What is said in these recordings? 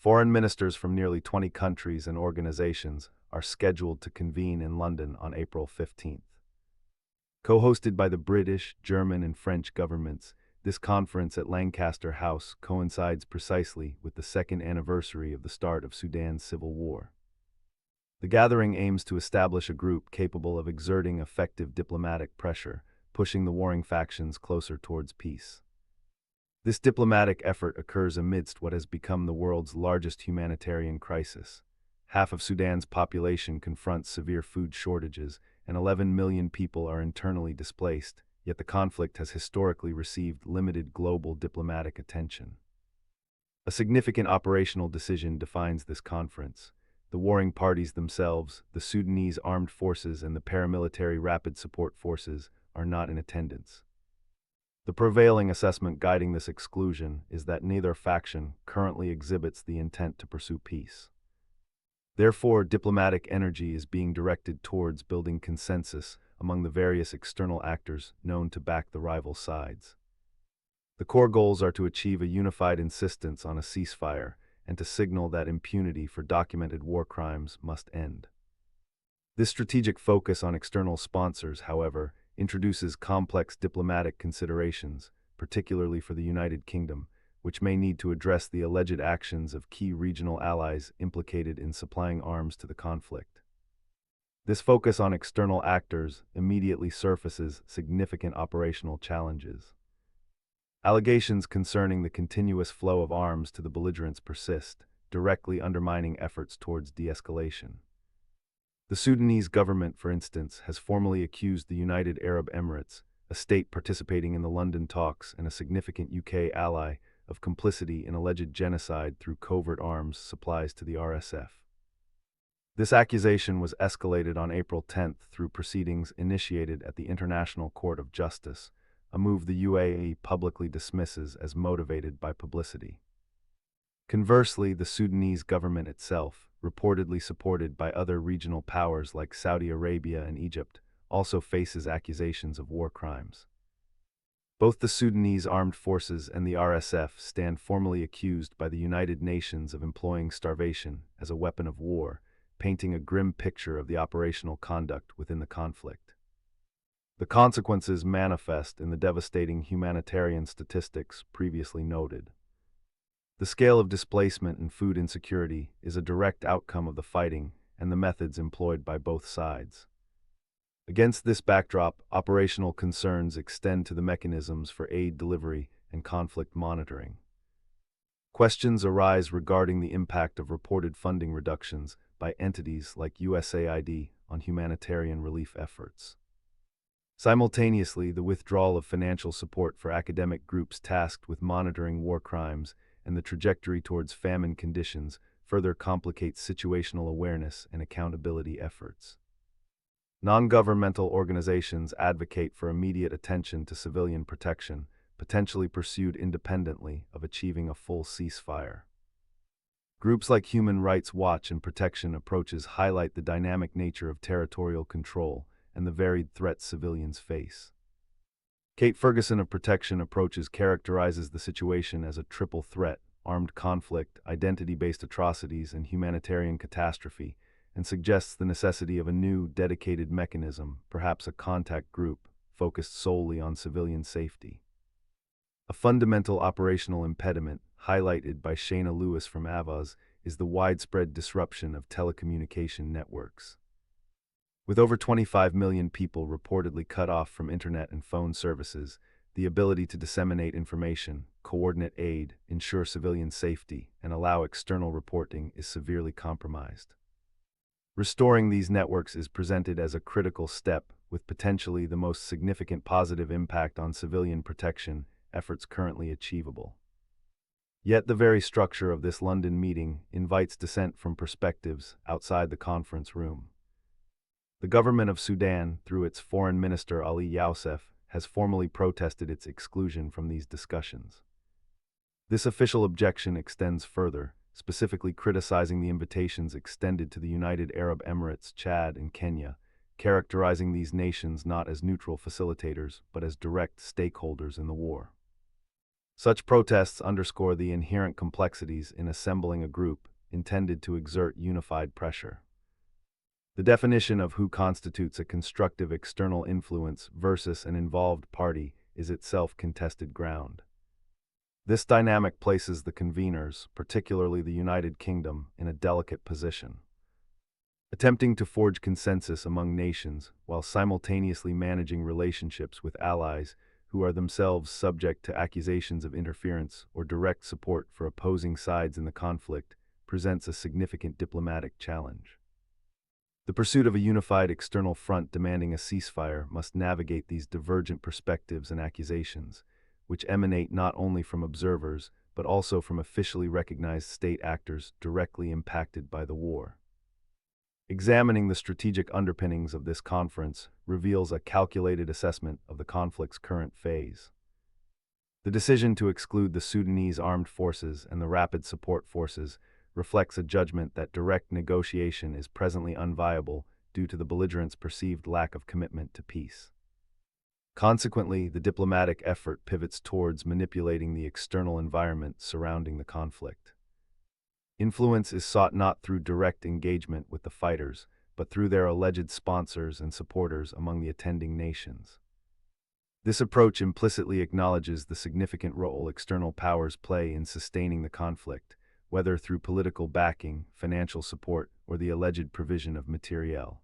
Foreign ministers from nearly 20 countries and organizations are scheduled to convene in London on April 15th. Co-hosted by the British, German, and French governments, this conference at Lancaster House coincides precisely with the second anniversary of the start of Sudan's civil war. The gathering aims to establish a group capable of exerting effective diplomatic pressure, pushing the warring factions closer towards peace. This diplomatic effort occurs amidst what has become the world's largest humanitarian crisis. Half of Sudan's population confronts severe food shortages, and 11 million people are internally displaced, yet the conflict has historically received limited global diplomatic attention. A significant operational decision defines this conference. The warring parties themselves, the Sudanese armed forces and the paramilitary rapid support forces, are not in attendance. The prevailing assessment guiding this exclusion is that neither faction currently exhibits the intent to pursue peace. Therefore, diplomatic energy is being directed towards building consensus among the various external actors known to back the rival sides. The core goals are to achieve a unified insistence on a ceasefire and to signal that impunity for documented war crimes must end. This strategic focus on external sponsors, however, introduces complex diplomatic considerations, particularly for the United Kingdom, which may need to address the alleged actions of key regional allies implicated in supplying arms to the conflict. This focus on external actors immediately surfaces significant operational challenges. Allegations concerning the continuous flow of arms to the belligerents persist, directly undermining efforts towards de-escalation. The Sudanese government, for instance, has formally accused the United Arab Emirates, a state participating in the London talks and a significant UK ally, of complicity in alleged genocide through covert arms supplies to the RSF. This accusation was escalated on April 10th through proceedings initiated at the International Court of Justice, a move the UAE publicly dismisses as motivated by publicity. Conversely, the Sudanese government itself, reportedly supported by other regional powers like Saudi Arabia and Egypt, also faces accusations of war crimes. Both the Sudanese armed forces and the RSF stand formally accused by the United Nations of employing starvation as a weapon of war, painting a grim picture of the operational conduct within the conflict. The consequences manifest in the devastating humanitarian statistics previously noted. The scale of displacement and food insecurity is a direct outcome of the fighting and the methods employed by both sides. Against this backdrop, operational concerns extend to the mechanisms for aid delivery and conflict monitoring. Questions arise regarding the impact of reported funding reductions by entities like USAID on humanitarian relief efforts. Simultaneously, the withdrawal of financial support for academic groups tasked with monitoring war crimes and the trajectory towards famine conditions further complicates situational awareness and accountability efforts. Non-governmental organizations advocate for immediate attention to civilian protection, potentially pursued independently of achieving a full ceasefire. Groups like Human Rights Watch and Protection Approaches highlight the dynamic nature of territorial control and the varied threats civilians face. Kate Ferguson of Protection Approaches characterizes the situation as a triple threat: armed conflict, identity-based atrocities, and humanitarian catastrophe, and suggests the necessity of a new, dedicated mechanism, perhaps a contact group, focused solely on civilian safety. A fundamental operational impediment, highlighted by Shayna Lewis from Avaz, is the widespread disruption of telecommunication networks. With over 25 million people reportedly cut off from internet and phone services, the ability to disseminate information, coordinate aid, ensure civilian safety, and allow external reporting is severely compromised. Restoring these networks is presented as a critical step, with potentially the most significant positive impact on civilian protection efforts currently achievable. Yet the very structure of this London meeting invites dissent from perspectives outside the conference room. The government of Sudan, through its Foreign Minister Ali Youssef, has formally protested its exclusion from these discussions. This official objection extends further, specifically criticizing the invitations extended to the United Arab Emirates, Chad, and Kenya, characterizing these nations not as neutral facilitators but as direct stakeholders in the war. Such protests underscore the inherent complexities in assembling a group intended to exert unified pressure. The definition of who constitutes a constructive external influence versus an involved party is itself contested ground. This dynamic places the conveners, particularly the United Kingdom, in a delicate position. Attempting to forge consensus among nations while simultaneously managing relationships with allies who are themselves subject to accusations of interference or direct support for opposing sides in the conflict presents a significant diplomatic challenge. The pursuit of a unified external front demanding a ceasefire must navigate these divergent perspectives and accusations, which emanate not only from observers but also from officially recognized state actors directly impacted by the war. Examining the strategic underpinnings of this conference reveals a calculated assessment of the conflict's current phase. The decision to exclude the Sudanese armed forces and the Rapid Support Forces reflects a judgment that direct negotiation is presently unviable due to the belligerents' perceived lack of commitment to peace. Consequently, the diplomatic effort pivots towards manipulating the external environment surrounding the conflict. Influence is sought not through direct engagement with the fighters, but through their alleged sponsors and supporters among the attending nations. This approach implicitly acknowledges the significant role external powers play in sustaining the conflict, whether through political backing, financial support, or the alleged provision of materiel.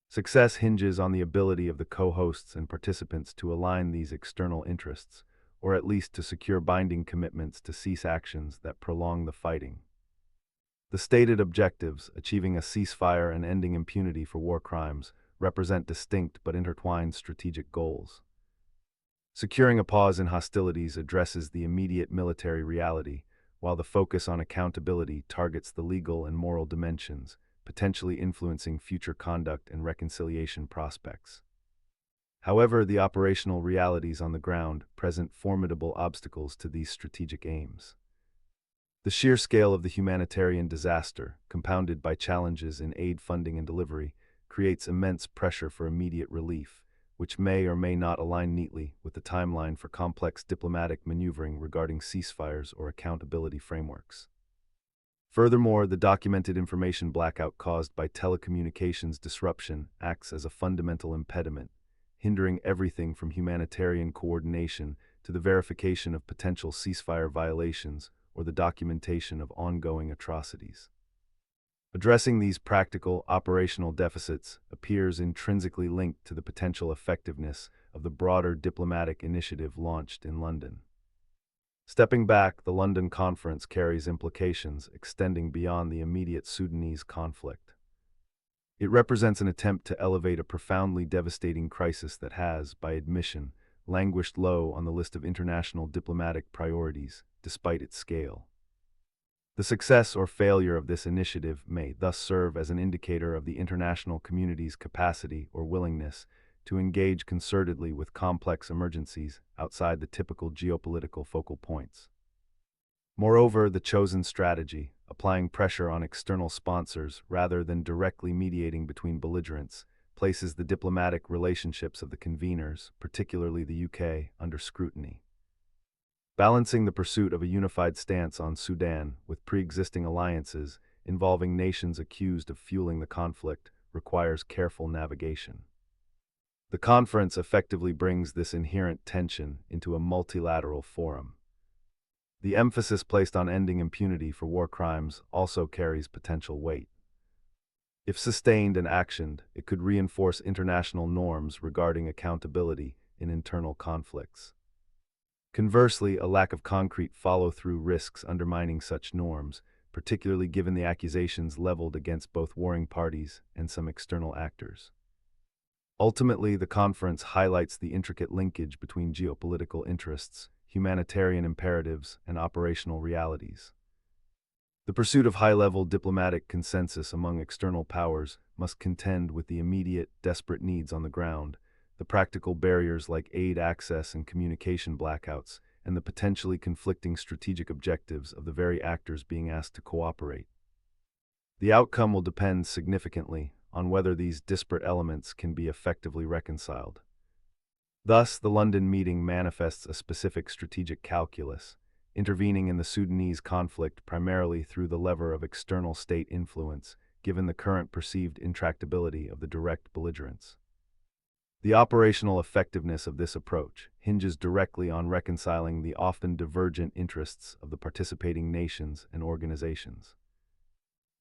Success hinges on the ability of the co-hosts and participants to align these external interests, or at least to secure binding commitments to cease actions that prolong the fighting. The stated objectives, achieving a ceasefire and ending impunity for war crimes, represent distinct but intertwined strategic goals. Securing a pause in hostilities addresses the immediate military reality, while the focus on accountability targets the legal and moral dimensions, potentially influencing future conduct and reconciliation prospects. However, the operational realities on the ground present formidable obstacles to these strategic aims. The sheer scale of the humanitarian disaster, compounded by challenges in aid funding and delivery, creates immense pressure for immediate relief, which may or may not align neatly with the timeline for complex diplomatic maneuvering regarding ceasefires or accountability frameworks. Furthermore, the documented information blackout caused by telecommunications disruption acts as a fundamental impediment, hindering everything from humanitarian coordination to the verification of potential ceasefire violations or the documentation of ongoing atrocities. Addressing these practical, operational deficits appears intrinsically linked to the potential effectiveness of the broader diplomatic initiative launched in London. Stepping back, the London Conference carries implications extending beyond the immediate Sudanese conflict. It represents an attempt to elevate a profoundly devastating crisis that has, by admission, languished low on the list of international diplomatic priorities, despite its scale. The success or failure of this initiative may thus serve as an indicator of the international community's capacity or willingness to engage concertedly with complex emergencies outside the typical geopolitical focal points. Moreover, the chosen strategy, applying pressure on external sponsors rather than directly mediating between belligerents, places the diplomatic relationships of the conveners, particularly the UK, under scrutiny. Balancing the pursuit of a unified stance on Sudan with pre-existing alliances involving nations accused of fueling the conflict requires careful navigation. The conference effectively brings this inherent tension into a multilateral forum. The emphasis placed on ending impunity for war crimes also carries potential weight. If sustained and actioned, it could reinforce international norms regarding accountability in internal conflicts. Conversely, a lack of concrete follow-through risks undermining such norms, particularly given the accusations leveled against both warring parties and some external actors. Ultimately, the conference highlights the intricate linkage between geopolitical interests, humanitarian imperatives, and operational realities. The pursuit of high-level diplomatic consensus among external powers must contend with the immediate, desperate needs on the ground, the practical barriers like aid access and communication blackouts, and the potentially conflicting strategic objectives of the very actors being asked to cooperate. The outcome will depend significantly on whether these disparate elements can be effectively reconciled. Thus, the London meeting manifests a specific strategic calculus, intervening in the Sudanese conflict primarily through the lever of external state influence, given the current perceived intractability of the direct belligerents. The operational effectiveness of this approach hinges directly on reconciling the often divergent interests of the participating nations and organizations.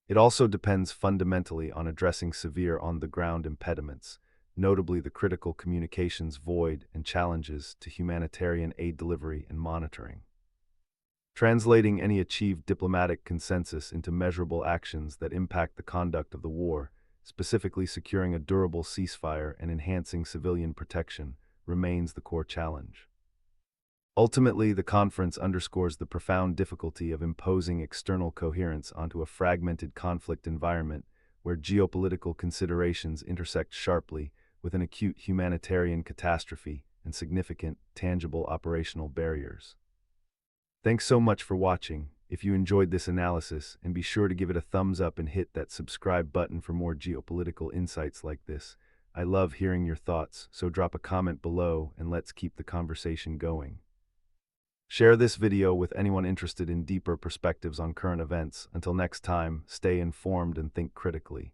It also depends fundamentally on addressing severe on-the-ground impediments, notably the critical communications void and challenges to humanitarian aid delivery and monitoring. Translating any achieved diplomatic consensus into measurable actions that impact the conduct of the war, specifically securing a durable ceasefire and enhancing civilian protection, remains the core challenge. Ultimately, the conference underscores the profound difficulty of imposing external coherence onto a fragmented conflict environment where geopolitical considerations intersect sharply with an acute humanitarian catastrophe and significant, tangible operational barriers. Thanks so much for watching. If you enjoyed this analysis, and be sure to give it a thumbs up and hit that subscribe button for more geopolitical insights like this. I love hearing your thoughts, so drop a comment below and let's keep the conversation going. Share this video with anyone interested in deeper perspectives on current events. Until next time, stay informed and think critically.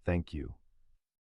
Thank you.